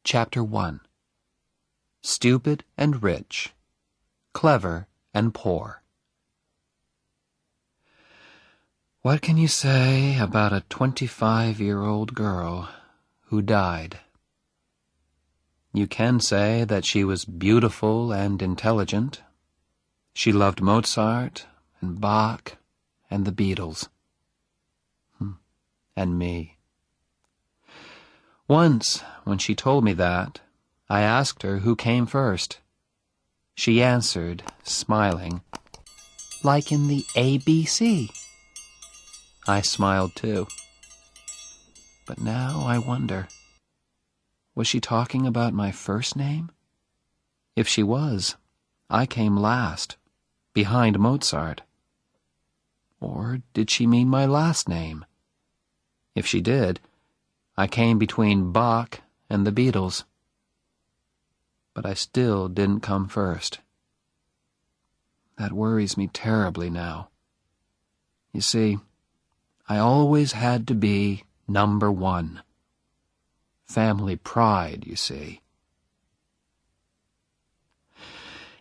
Chapter 1. Stupid and Rich, Clever and Poor. What can you say about a 25-year-old girl who died? You can say that she was beautiful and intelligent. She loved Mozart and Bach and the Beatles. And me. Once, when she told me that, I asked her who came first. She answered, smiling, "Like in the ABC." I smiled too. But now I wonder, was she talking about my first name? If she was, I came last, behind Mozart. Or did she mean my last name? If she did, I came between Bach and the Beatles. But I still didn't come first. That worries me terribly now. You see, I always had to be number one. Family pride, you see.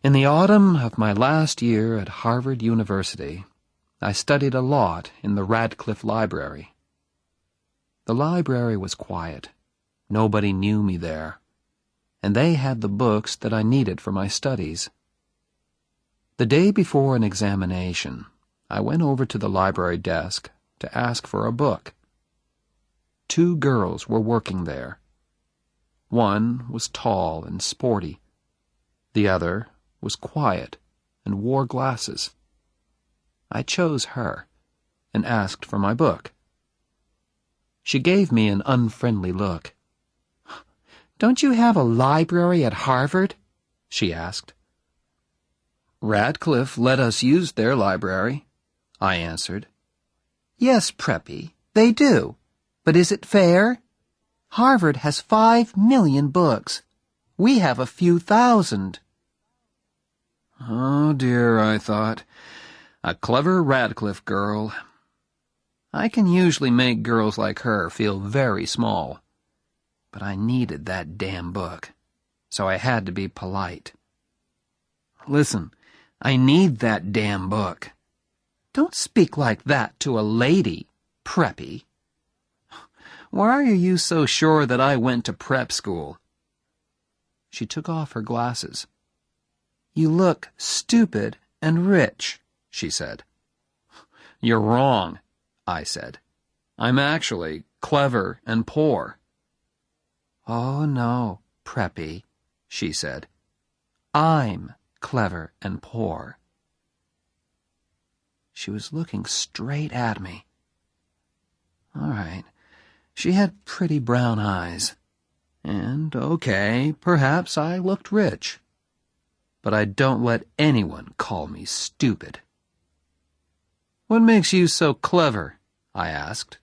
In the autumn of my last year at Harvard University, I studied a lot in the Radcliffe Library. The library was quiet. Nobody knew me there, and they had the books that I needed for my studies. The day before an examination, I went over to the library desk to ask for a book. 2 girls were working there. One was tall and sporty. The other was quiet and wore glasses. I chose her and asked for my book. She gave me an unfriendly look. "Don't you have a library at Harvard?" she asked. "Radcliffe let us use their library," I answered. "Yes, Preppy, they do. But is it fair? Harvard has 5 million books. We have a few thousand." Oh dear, I thought. A clever Radcliffe girl. I can usually make girls like her feel very small. But I needed that damn book, so I had to be polite. "Listen, I need that damn book." "Don't speak like that to a lady, Preppy." "Why are you so sure that I went to prep school?" She took off her glasses. "You look stupid and rich," she said. "You're wrong," I said. "I'm actually clever and poor." "Oh, no, Preppy," she said. "I'm clever and poor." She was looking straight at me. All right, she had pretty brown eyes. And, okay, perhaps I looked rich. But I don't let anyone call me stupid. "What makes you so clever?" I asked.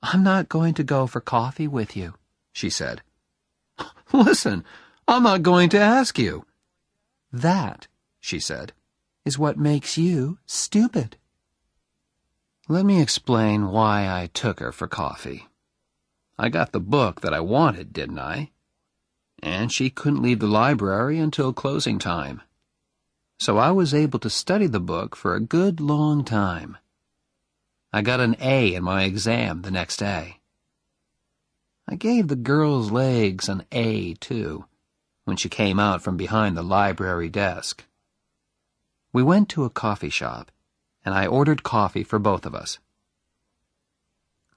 "I'm not going to go for coffee with you," she said. "Listen, I'm not going to ask you." "That," she said, "is what makes you stupid." Let me explain why I took her for coffee. I got the book that I wanted, didn't I? And she couldn't leave the library until closing time. So I was able to study the book for a good long time. I got an A in my exam the next day. I gave the girl's legs an A, too, when she came out from behind the library desk. We went to a coffee shop, and I ordered coffee for both of us.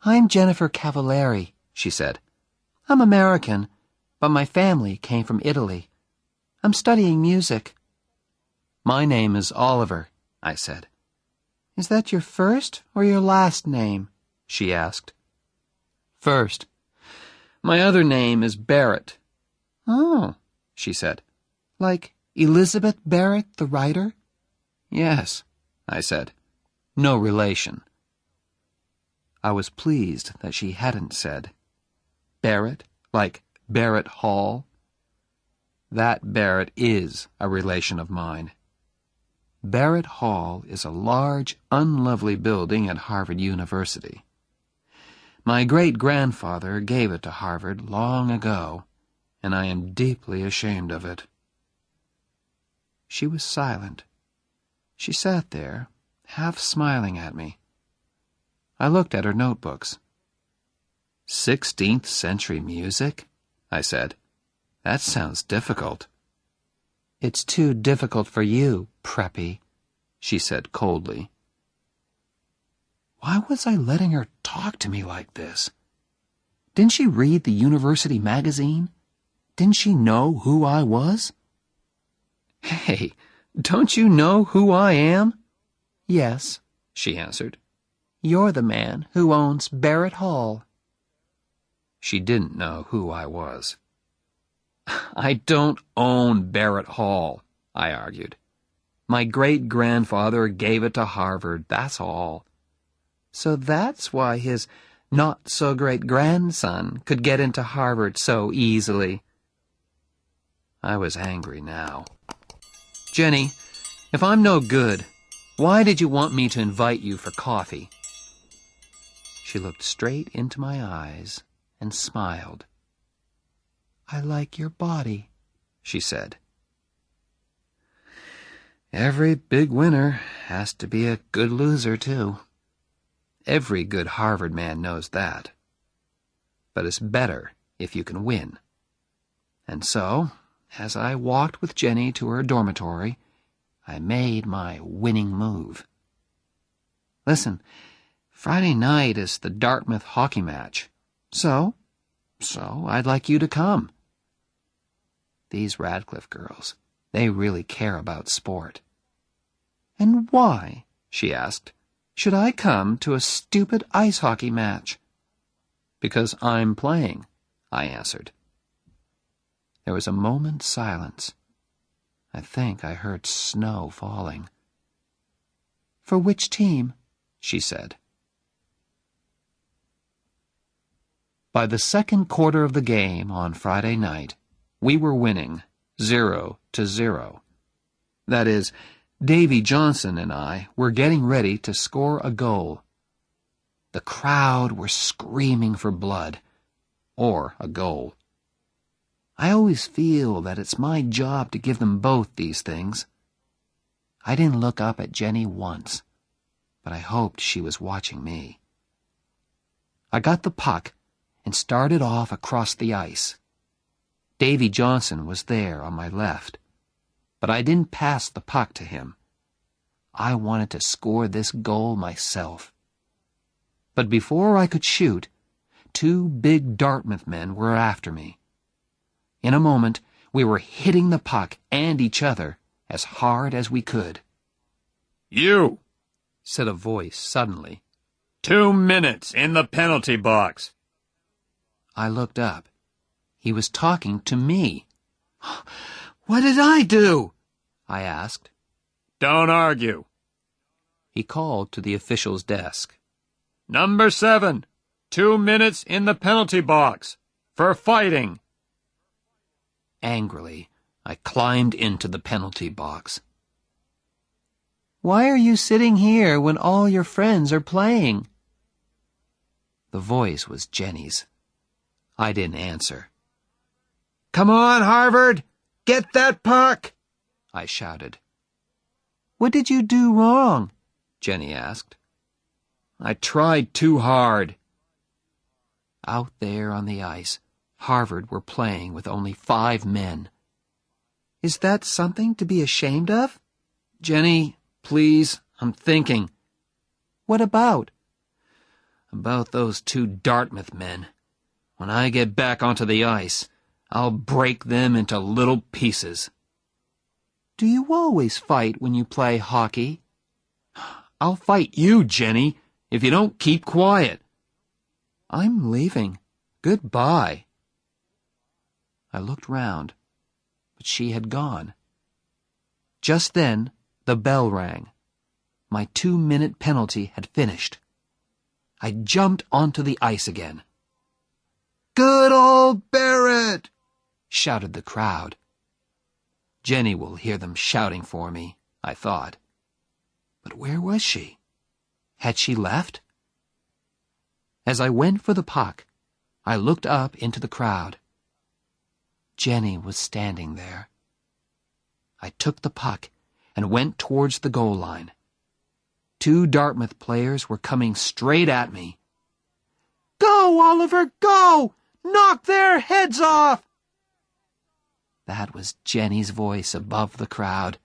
"I'm Jennifer Cavallari," she said. "I'm American, but my family came from Italy. I'm studying music." "My name is Oliver," I said. "Is that your first or your last name?" she asked. "First. My other name is Barrett." "Oh," she said. "Like Elizabeth Barrett, the writer?" "Yes," I said. "No relation." I was pleased that she hadn't said Barrett, like Barrett Hall. That Barrett is a relation of mine. Barrett Hall is a large, unlovely building at Harvard University. My great-grandfather gave it to Harvard long ago, and I am deeply ashamed of it." She was silent. She sat there, half smiling at me. I looked at her notebooks. 16th century music? I said. That sounds difficult. It's too difficult for you, Preppy, she said coldly. Why was I letting her talk to me like this? Didn't she read the university magazine? Didn't she know who I was? Hey, don't you know who I am? Yes, she answered. You're the man who owns Barrett Hall. She didn't know who I was. I don't own Barrett Hall, I argued. My great-grandfather gave it to Harvard, that's all. So that's why his not-so-great-grandson could get into Harvard so easily. I was angry now. Jenny, if I'm no good, why did you want me to invite you for coffee? She looked straight into my eyes and smiled. I like your body, she said. Every big winner has to be a good loser, too. Every good Harvard man knows that. But it's better if you can win. And so, as I walked with Jenny to her dormitory, I made my winning move. Listen, Friday night is the Dartmouth hockey match. So I'd like you to come. These Radcliffe girls, they really care about sport. And why, she asked, should I come to a stupid ice hockey match? Because I'm playing, I answered. There was a moment's silence. I think I heard snow falling. For which team? She said. By the second quarter of the game on Friday night, we were winning 0-0. That is, Davy Johnson and I were getting ready to score a goal. The crowd were screaming for blood, or a goal. I always feel that it's my job to give them both these things. I didn't look up at Jenny once, but I hoped she was watching me. I got the puck and started off across the ice. Davy Johnson was there on my left, but I didn't pass the puck to him. I wanted to score this goal myself. But before I could shoot, 2 big Dartmouth men were after me. In a moment, we were hitting the puck and each other as hard as we could. You, said a voice suddenly. 2 minutes in the penalty box. I looked up. He was talking to me. What did I do? I asked. Don't argue. He called to the official's desk. Number 7, 2 minutes in the penalty box. For fighting. Angrily, I climbed into the penalty box. Why are you sitting here when all your friends are playing? The voice was Jenny's. I didn't answer. Come on, Harvard! Get that puck! I shouted. What did you do wrong? Jenny asked. I tried too hard. Out there on the ice, Harvard were playing with only 5 men. Is that something to be ashamed of? Jenny, please, I'm thinking. What about? About those 2 Dartmouth men. When I get back onto the ice, I'll break them into little pieces. Do you always fight when you play hockey? I'll fight you, Jenny, if you don't keep quiet. I'm leaving. Goodbye. I looked round, but she had gone. Just then, the bell rang. My 2-minute penalty had finished. I jumped onto the ice again. Good old Barrett! Shouted the crowd. Jenny will hear them shouting for me, I thought. But where was she? Had she left? As I went for the puck, I looked up into the crowd. Jenny was standing there. I took the puck and went towards the goal line. 2 Dartmouth players were coming straight at me. "Go, Oliver, go! Knock their heads off!" That was Jenny's voice above the crowd.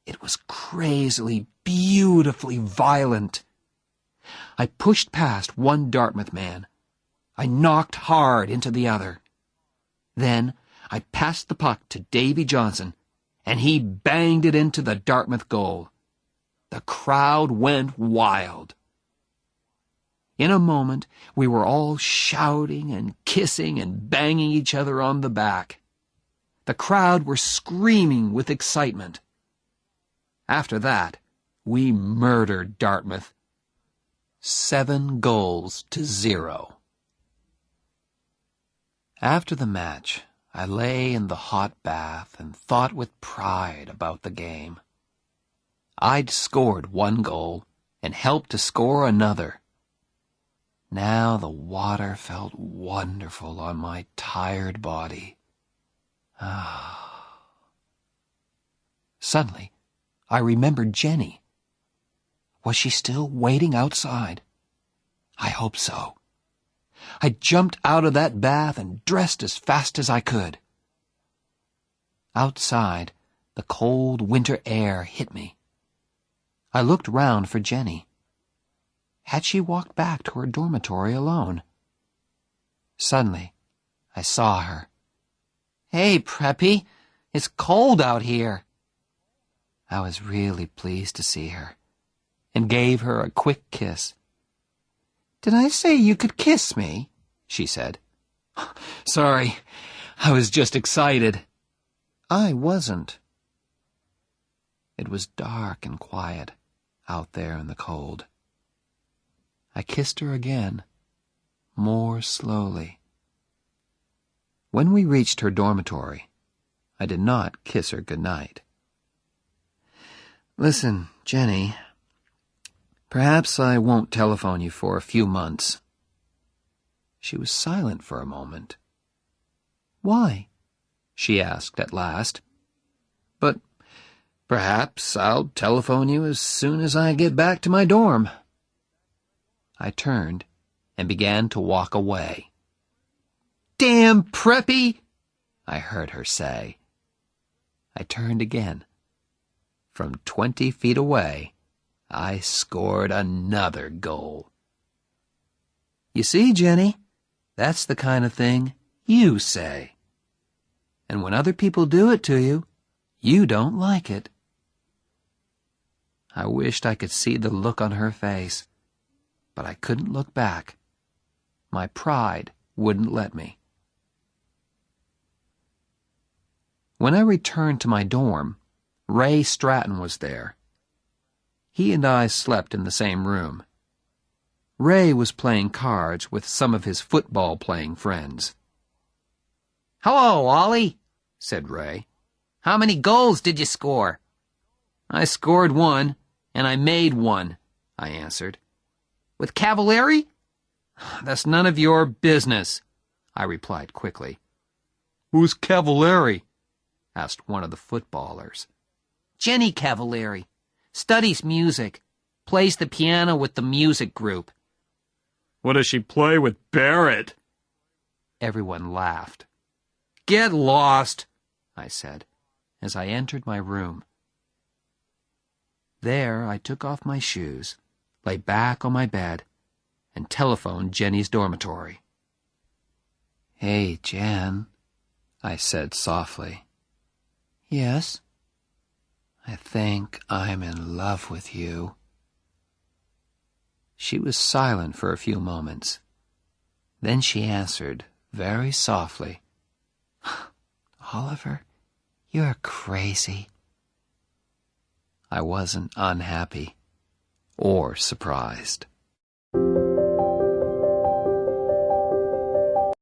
It was crazily, beautifully violent. I pushed past one Dartmouth man. I knocked hard into the other. Then I passed the puck to Davy Johnson, and he banged it into the Dartmouth goal. The crowd went wild. In a moment, we were all shouting and kissing and banging each other on the back. The crowd were screaming with excitement. After that, we murdered Dartmouth. 7-0. After the match, I lay in the hot bath and thought with pride about the game. I'd scored 1 goal and helped to score another. Now the water felt wonderful on my tired body. Suddenly, I remembered Jenny. Was she still waiting outside? I hope so. I jumped out of that bath and dressed as fast as I could. Outside, the cold winter air hit me. I looked round for Jenny. Had she walked back to her dormitory alone? Suddenly, I saw her. "Hey, Preppy, it's cold out here." I was really pleased to see her, and gave her a quick kiss. "Did I say you could kiss me?" she said. "Sorry, I was just excited." I wasn't. It was dark and quiet out there in the cold. I kissed her again, more slowly. When we reached her dormitory, I did not kiss her goodnight. "Listen, Jenny, perhaps I won't telephone you for a few months." She was silent for a moment. "Why?" she asked at last. "But perhaps I'll telephone you as soon as I get back to my dorm." I turned and began to walk away. "Damn Preppy!" I heard her say. I turned again. From 20 feet away, I scored another goal. You see, Jenny, that's the kind of thing you say. And when other people do it to you, you don't like it. I wished I could see the look on her face, but I couldn't look back. My pride wouldn't let me. When I returned to my dorm, Ray Stratton was there. He and I slept in the same room. Ray was playing cards with some of his football-playing friends. "Hello, Ollie," said Ray. "How many goals did you score?" "I scored 1, and I made 1, I answered. "With Cavalieri?" "That's none of your business," I replied quickly. "Who's Cavalieri?" asked one of the footballers. "Jenny Cavalieri. Studies music. Plays the piano with the music group." What does she play with Barrett? Everyone laughed. "Get lost," I said, as I entered my room. There I took off my shoes, lay back on my bed, and telephoned Jenny's dormitory. "Hey, Jen," I said softly. "Yes?" "I think I'm in love with you." She was silent for a few moments. Then she answered, very softly, "Oliver, you're crazy." I wasn't unhappy or surprised.